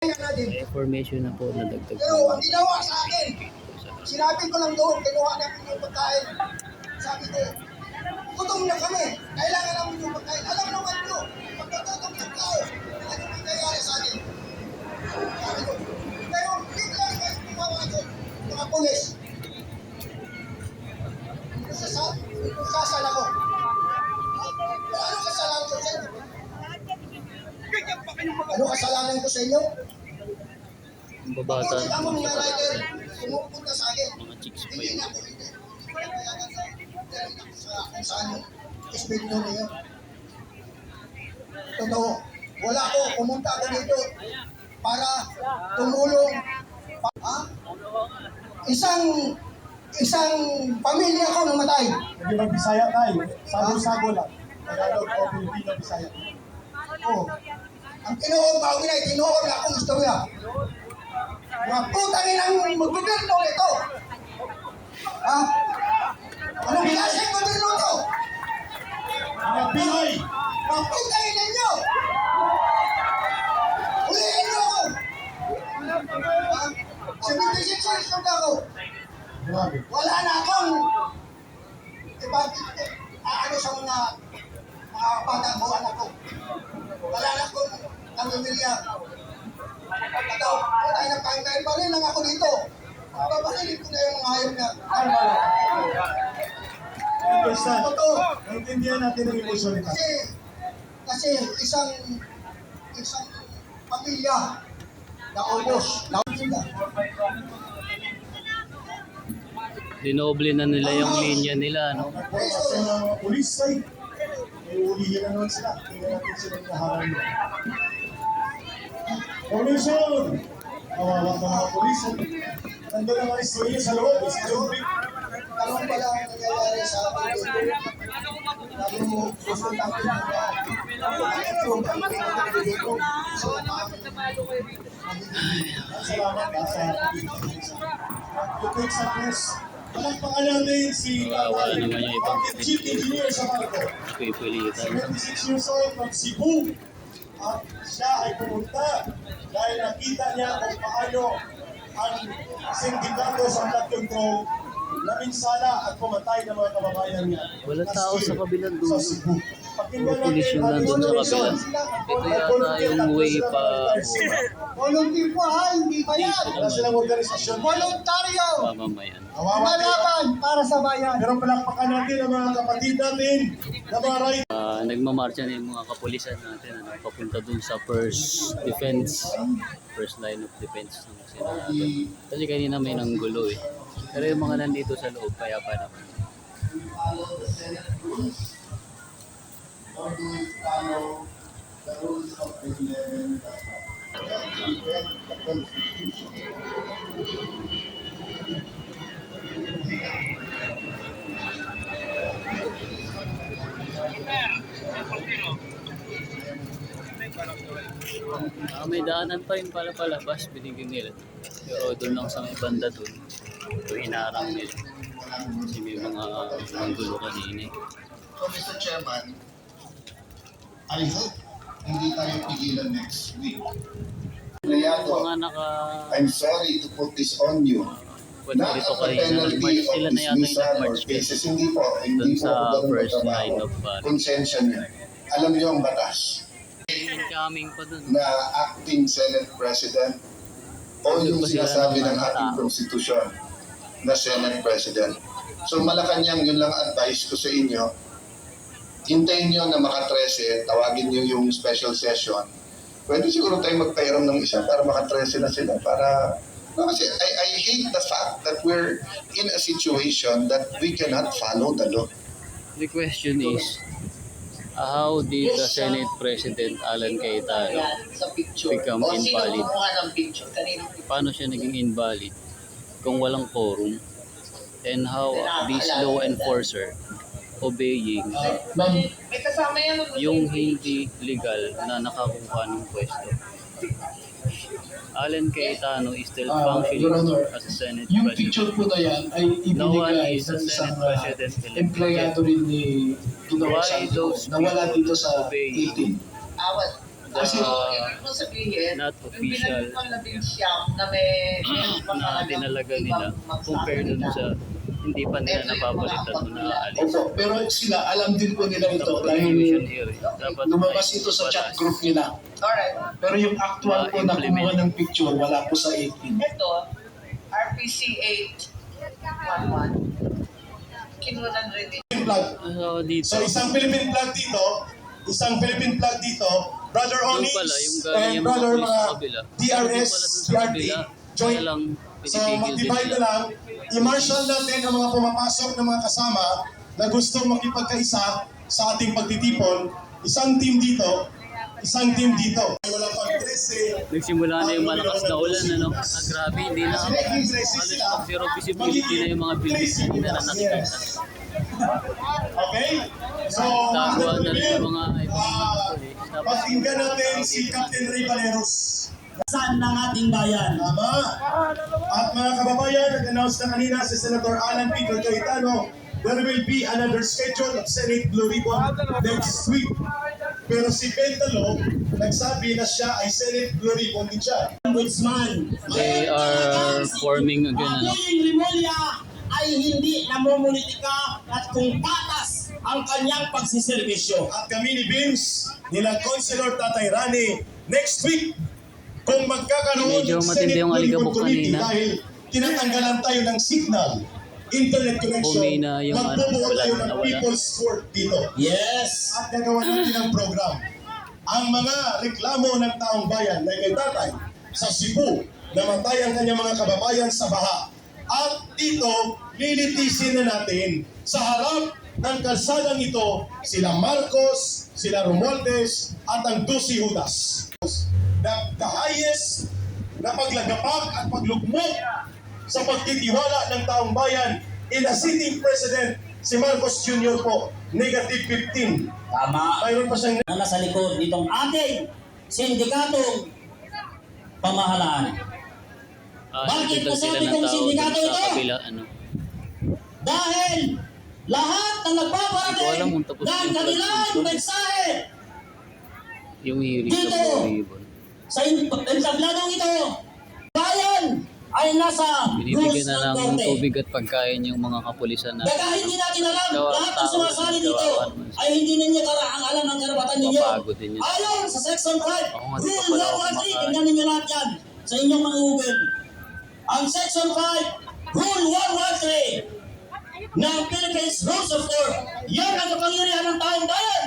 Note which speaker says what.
Speaker 1: May information na po na dagdag.
Speaker 2: Pero ang ginawa sa akin, sinabi ko lang doon, kinuha namin yung pagkain. Sabi ko, gutom na kami, kailangan namin yung pagkain. Alam naman nyo, pagkatutom ng tao, ano yung nangyayari sa akin? Sabi ko, pero biglang may kumawa doon, mga pulis. Sasal ako. Ano kasalanan ko sa inyo? Ano kasalanan ko sa inyo?
Speaker 1: Ang babata
Speaker 2: Kung ako mga rider, sumupunta sa akin.
Speaker 1: mga chicks pa
Speaker 2: Hindi
Speaker 1: yun.
Speaker 2: na ako hindi. Sa kung saan yung espiritu na yun. Totoo. Wala ko. Pumunta ako dito para tumulong. Ha? Isang pamilya ko namatay.
Speaker 3: Hindi ba Bisaya tayo? Sago-sago lang. Tagalog o Pilipino, Bisaya.
Speaker 2: Oh. Ang tinuod ba ako ay tinuod na akong istorya. Mga putang inang maggoberno ito. Ha? Anong klaseng goberno ito?
Speaker 3: Mga Pinoy!
Speaker 2: Mga putang ina nyo! Ulihin nyo ako! Ha? 76 years old ako.
Speaker 3: Grabe.
Speaker 2: Wala na akong ano sa mga bata mo, anak ko. Wala na akong namimilya. Ito, wala na kain-kain pa rin lang ako dito. Papapakilip ko na yung mga hayop na.
Speaker 3: Understand?
Speaker 2: Totoo.
Speaker 3: Naintindihan natin ang emosyon nito.
Speaker 2: Kasi isang pamilya na ubos.
Speaker 1: Dinoble na nila yung linya nila, no?
Speaker 3: Sa mga pulis ay may ulihin na naman sila. Tingnan natin sila yung kaharap nila. Commission! Kawawa ka mga pulis. Nandun ang mga istorya sa loob. Si John Rick.
Speaker 2: Tanong pala ang nangyayari sa atin dito. Lalo gusto natin
Speaker 3: Salamat ka sa Lupit sa press. Palagpakan natin si
Speaker 1: Kawawa naman yung ibang
Speaker 3: Chief Engineer sa Marco.
Speaker 1: pipilitan.
Speaker 3: 76 years old from Cebu. At siya ay pumunta dahil nakita niya kung paano ang sindikato sa flood control naminsala at pumatay ng mga kababayan niya.
Speaker 1: Wala tao sa kabilang dulo.
Speaker 3: Sa Cebu.
Speaker 1: Mga pulis yung nandun sa kabilang. Ito yata yung way pa.
Speaker 2: volunteer po ha, hindi ba yan?
Speaker 3: Wala silang organisasyon.
Speaker 2: Voluntaryo!
Speaker 1: Mamamayan.
Speaker 3: Kawawa tayo.
Speaker 2: Lumalaban para sa bayan.
Speaker 3: Pero palakpakan natin ang mga kapatid natin na mga rider.
Speaker 1: Nagmamarcha na yung mga kapulisan natin, ano, papunta dun sa first line of defense ng Senado. Kasi kanina may nanggulo eh. Pero yung mga nandito sa loob, kaya pa naman. May daanan pa rin pala palabas, binigyan nila. Pero doon lang sa may banda doon, ito hinarang nila. Kasi may mga gulo kanina eh.
Speaker 4: So, Mr. Chairman, I hope hindi tayo pigilan next week.
Speaker 1: Mga
Speaker 4: I'm sorry to put this on you.
Speaker 1: pwede dito kanina, nag-march sila na yata yung nag-march
Speaker 4: cases, hindi po
Speaker 1: doon sa
Speaker 4: ako ganun
Speaker 1: first
Speaker 4: katrabaho.
Speaker 1: line of
Speaker 4: Konsensya niya. Alam niyo ang batas
Speaker 1: incoming pa doon.
Speaker 4: na acting Senate President o yung sinasabi ng ating konstitusyon na Senate President. So Malacanang, yun lang advice ko sa inyo. Hintayin nyo na maka-13, tawagin nyo yung special session. Pwede siguro tayo magpairam ng isa para maka-13 na sila. Para, no, kasi I hate the fact that we're in a situation that we cannot follow the law.
Speaker 1: The question is, how did the Senate President Alan Cayetano become invalid? Paano siya naging invalid kung walang quorum? And how this law enforcer obeying yung hindi legal na nakakuha ng pwesto? Alan Cayetano is still functioning as a Senate
Speaker 5: Yung
Speaker 1: President.
Speaker 5: picture po na yan ay
Speaker 1: No one
Speaker 5: ibinigay
Speaker 1: is a
Speaker 5: sa isang
Speaker 1: Senate President
Speaker 5: empleyado rin ni Ginoong
Speaker 1: Why
Speaker 5: Santos
Speaker 1: those
Speaker 5: na wala dito sa
Speaker 1: obeying
Speaker 5: 18. Ibig mo sabihin,
Speaker 1: not
Speaker 5: yung
Speaker 1: official
Speaker 5: binalik pang 11 na may
Speaker 1: na dinalaga nila compare dun sa hindi pa nila napapalitan o naaalis.
Speaker 6: Opo, pero sila, alam din po nila ito
Speaker 1: Dapat
Speaker 6: dahil
Speaker 1: confusion here. Dapat
Speaker 6: lumabas ito sa chat group nila.
Speaker 5: Alright.
Speaker 6: Pero yung actual po na kumuha ng picture, wala po sa 18.
Speaker 5: Ito, RPC 811. Kinunan rin din.
Speaker 3: Flag.
Speaker 1: So, dito,
Speaker 3: So isang Philippine flag dito, Brother
Speaker 1: doon
Speaker 3: Onis
Speaker 1: pala yung galing
Speaker 3: and
Speaker 1: yung mga
Speaker 3: Brother
Speaker 1: pulis sa kabila.
Speaker 3: DRS,
Speaker 1: Doon pala dun sa
Speaker 3: PRT,
Speaker 1: kabila,
Speaker 3: joint.
Speaker 1: kaya lang
Speaker 3: So
Speaker 1: pinipigil din
Speaker 3: mag-divide na
Speaker 1: nila.
Speaker 3: lang, i-marshal natin ang mga pumapasok ng mga kasama na gustong makipagkaisa sa ating pagtitipon. Isang team dito, isang team dito. Wala pang 13.
Speaker 1: Nagsimula na yung malakas na ulan, ano? Ah, grabe, hindi na halos zero visibility na yung mga buildings, hindi na nakikita.
Speaker 3: Okay? So,
Speaker 1: Taguan na rin yung mga pulis. Tapos,
Speaker 3: pakinggan natin si Captain Ray Valeros.
Speaker 6: Saan ng ating bayan?
Speaker 3: Tama. At mga kababayan, nag-announce na kanina si Senator Alan Peter Cayetano, there will be another schedule of Senate Blue Ribbon next week. Pero si Pentalo, nagsabi na siya ay Senate Blue Ribbon din siya.
Speaker 6: Ombudsman.
Speaker 1: they are forming again, ano?
Speaker 6: Yung Rimulya ay hindi namumulitika at kung patas ang kanyang pagsiservisyo.
Speaker 3: At kami ni Bims, nila Councilor Tatay Rani, next week, kung magkakaroon
Speaker 1: Medyo
Speaker 3: ng
Speaker 1: matindi
Speaker 3: Senate
Speaker 1: yung
Speaker 3: Blue Ribbon
Speaker 1: aligabok
Speaker 3: Committee
Speaker 1: kanina.
Speaker 3: dahil tinatanggalan tayo ng signal, internet connection,
Speaker 1: Humina yung
Speaker 3: magbubuo
Speaker 1: ano,
Speaker 3: tayo
Speaker 1: wala,
Speaker 3: ng
Speaker 1: nawala.
Speaker 3: People's Court dito.
Speaker 6: Yes!
Speaker 3: At gagawa natin ang program. Ang mga reklamo ng taong bayan na kay tatay sa Cebu, namatay ang kanyang mga kababayan sa baha. At ito, lilitisin na natin sa harap ng kalsadang ito, sila Marcos, sila Romualdez, at ang 12 Judas. The highest na paglagapak at paglugmok sa pagtitiwala ng taong bayan in a sitting president, si Marcos Jr. po, negative 15.
Speaker 6: Tama.
Speaker 3: Mayroon pa siyang
Speaker 6: Na nasa likod nitong ating sindikatong pamahalaan. Bakit
Speaker 1: Nakikita
Speaker 6: nasabi
Speaker 1: sila ng
Speaker 6: kong
Speaker 1: tao
Speaker 6: sindikato
Speaker 1: dun sa
Speaker 6: ito?
Speaker 1: kabila, ano?
Speaker 6: Dahil lahat ng
Speaker 1: Hindi ko alam
Speaker 6: nagpaparating
Speaker 1: kung tapos
Speaker 6: ng
Speaker 1: yung
Speaker 6: kanilang
Speaker 1: presidente.
Speaker 6: mensahe
Speaker 1: Yung hearing
Speaker 6: Dito!
Speaker 1: sa Blue Ribbon.
Speaker 6: sa ensabladong ito, bayan ay nasa
Speaker 1: Binibigyan
Speaker 6: rules
Speaker 1: na
Speaker 6: ng
Speaker 1: ng
Speaker 6: korte.
Speaker 1: tubig at pagkain yung mga kapulisan na
Speaker 6: Kaya hindi natin alam,
Speaker 1: Gawa-
Speaker 6: lahat ng
Speaker 1: tao,
Speaker 6: sumasali dito
Speaker 1: gawa naman.
Speaker 6: ay hindi ninyo ang alam ng karapatan ninyo.
Speaker 1: Mapagod din yun.
Speaker 6: Ayon sa Section 5,
Speaker 1: Ako nga, di pa
Speaker 6: Rule
Speaker 1: pala ako
Speaker 6: 113,
Speaker 1: kumakain.
Speaker 6: tingnan ninyo lahat yan sa inyong mga Google. Ang Section 5, Rule 113 ng Philippines Rules of Court, yan ang kapangyarihan ng taong bayan